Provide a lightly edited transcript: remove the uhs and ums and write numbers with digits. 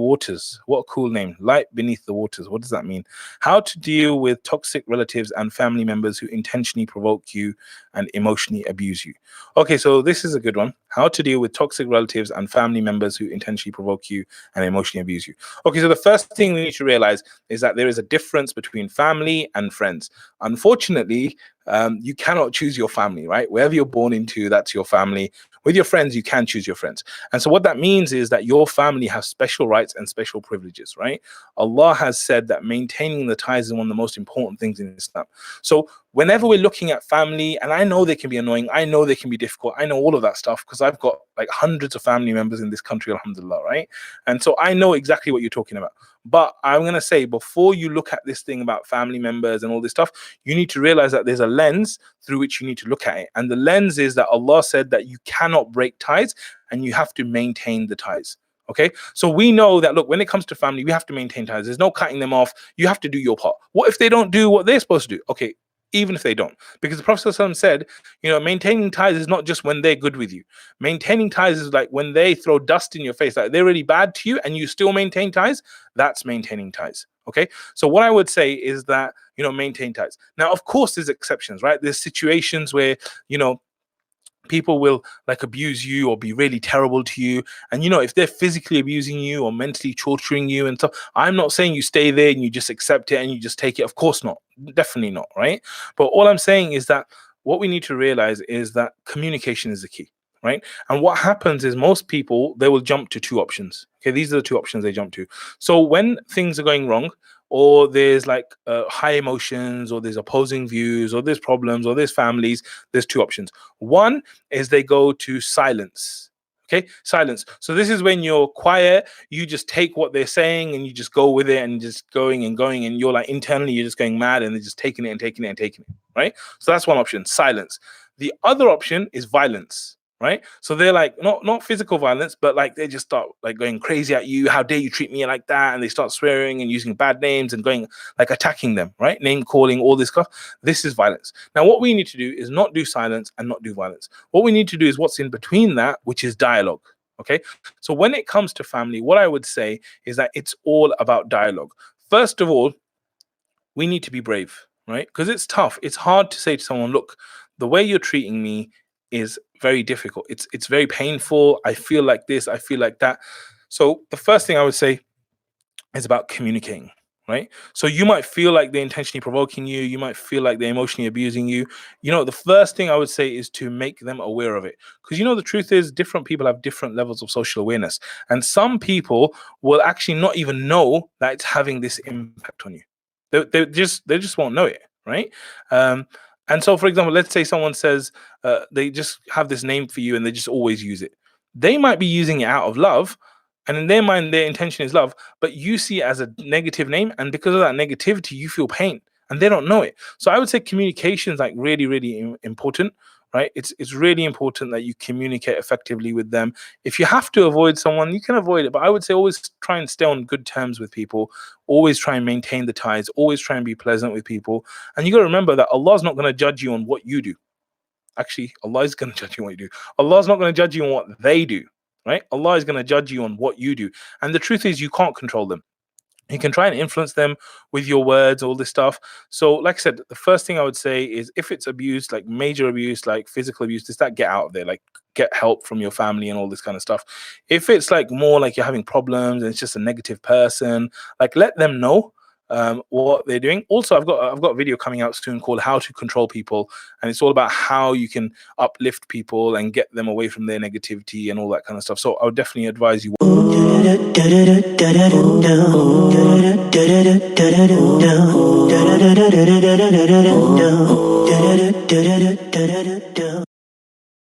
waters. What a cool name. Light beneath the waters. What does that mean? How to deal with toxic relatives and family members who intentionally provoke you and emotionally abuse you. Okay, so this is a good one. How to deal with toxic relatives and family members who intentionally provoke you and emotionally abuse you. Okay, so the first thing we need to realize is that there is a difference between family and friends. Unfortunately, you cannot choose your family, right? Wherever you're born into, that's your family. With your friends, you can choose your friends. And so what that means is that your family has special rights and special privileges, right? Allah has said that maintaining the ties is one of the most important things in Islam. So whenever we're looking at family, and I know they can be annoying, I know they can be difficult, I know all of that stuff because I've got like hundreds of family members in this country, Alhamdulillah, right? And so I know exactly what you're talking about. But I'm going to say, before you look at this thing about family members and all this stuff, you need to realize that there's a lens through which you need to look at it. And the lens is that Allah said that you cannot break ties and you have to maintain the ties. Okay, so we know that, look, when it comes to family, we have to maintain ties. There's no cutting them off. You have to do your part. What if they don't do what they're supposed to do? Okay, even if they don't, because the Prophet ﷺ said, you know, maintaining ties is not just when they're good with you. Maintaining ties is like when they throw dust in your face, like they're really bad to you and you still maintain ties. That's maintaining ties. Okay, so what I would say is that, you know, maintain ties. Now, of course, there's exceptions, right? There's situations where, you know, people will like abuse you or be really terrible to you. And, you know, if they're physically abusing you or mentally torturing you and stuff, I'm not saying you stay there and you just accept it and you just take it. Of course not. Definitely not. Right. But all I'm saying is that what we need to realize is that communication is the key. Right. And what happens is most people, they will jump to two options. Okay. These are the two options they jump to. So when things are going wrong, or there's like high emotions, or there's opposing views, or there's problems, or there's families, there's two options. One is they go to silence. Okay, silence. So this is when you're quiet, you just take what they're saying and you just go with it and just going and going, and you're like internally, you're just going mad and they're just taking it and taking it and taking it, right? So that's one option, silence. The other option is violence. Right, so they're like not physical violence, but like they just start like going crazy at you. How dare you treat me like that? And they start swearing and using bad names and going like attacking them. Right, name calling, all this stuff. This is violence. Now, what we need to do is not do silence and not do violence. What we need to do is what's in between that, which is dialogue. Okay, so when it comes to family, what I would say is that it's all about dialogue. First of all, we need to be brave, right? Because it's tough. It's hard to say to someone, look, the way you're treating me is very difficult. It's very painful. I feel like this, I feel like that. So the first thing I would say is about communicating, right? So you might feel like they're intentionally provoking you. You might feel like they're emotionally abusing you. You know, the first thing I would say is to make them aware of it. Because, you know, the truth is different people have different levels of social awareness. And some people will actually not even know that it's having this impact on you. They just won't know it, right? And so, for example, let's say someone says they just have this name for you and they just always use it. They might be using it out of love, and in their mind, their intention is love, but you see it as a negative name. And because of that negativity, you feel pain and they don't know it. So I would say communication is like really, really important, right? It's really important that you communicate effectively with them. If you have to avoid someone, you can avoid it. But I would say always try and stay on good terms with people. Always try and maintain the ties. Always try and be pleasant with people. And you got to remember that Allah's not going to judge you on what you do. Actually, Allah is going to judge you on what you do. Allah's not going to judge you on what they do, right? Allah is going to judge you on what you do. And the truth is you can't control them. You can try and influence them with your words, all this stuff. So like I said, the first thing I would say is if it's abuse, like major abuse, like physical abuse, just that, get out of there, like get help from your family and all this kind of stuff. If it's like more like you're having problems and it's just a negative person, like let them know what they're doing. Also, I've got a video coming out soon called How to Control People, and it's all about how you can uplift people and get them away from their negativity and all that kind of stuff. So I would definitely advise you.